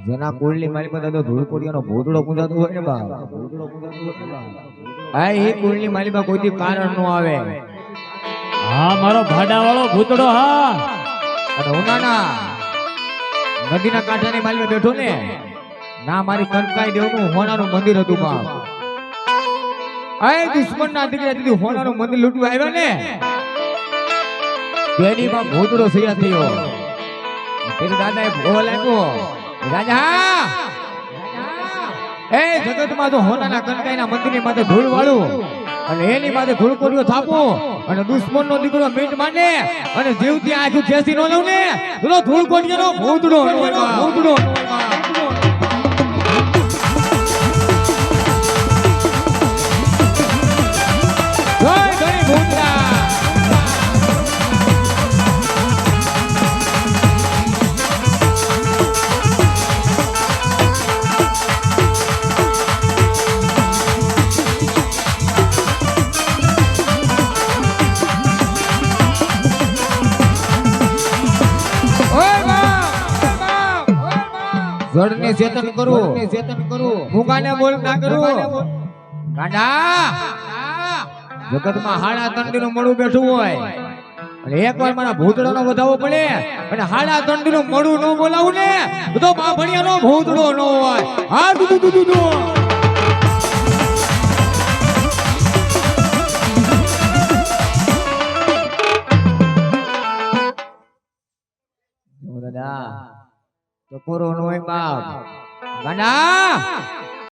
જેના કુળની માલિકા દાદો ધૂળકોડિયાનો ભૂતડો પૂજાતો હોય ને બા હા એ કુળની માલિકા કોઈથી કારણ નો આવે હા મારો ભાડા વાળો ભૂતડો હા અને ઉનાના નદીના કાંઠાની માલિકા બેઠો ને ના મારી કંકાઈ દેવનું હોનાનું મંદિર હતું બાપ આ દુશ્મનના દીકરા દીદી હોનાનું મંદિર લૂંટવા આવ્યા ને તેની માં ભૂતડો સૈયા થયો તેના દાદાએ ભોલ આપ્યો રાજા એ જગતમાં તો હોનાના કંકાઈના મંદિરની માથે ધૂળ વાળું અને એની માથે ધૂળ કોર્યો થાપો અને દુશ્મનનો દીકરો મીટ માંડે અને જીવતી આખું ખેસી નો લઉં ને તો ધૂળ કોર્યાનો ભૂતડો ભૂતડો જળને ચેતન કરું મુગાને બોલ ના કરું ગાંડા જગતમાં હાડા તંડીનું મળું બેઠું હોય અને એકવાર મારા ભૂતડાનો વધાવો પડે અને હાડા તંડીનું મળું ન બોલાવું ને તો બાભણિયાનો ભૂતડો ન હોય હા દુદુ દાદા તો કોરો નો હોય બાપ ગાંડા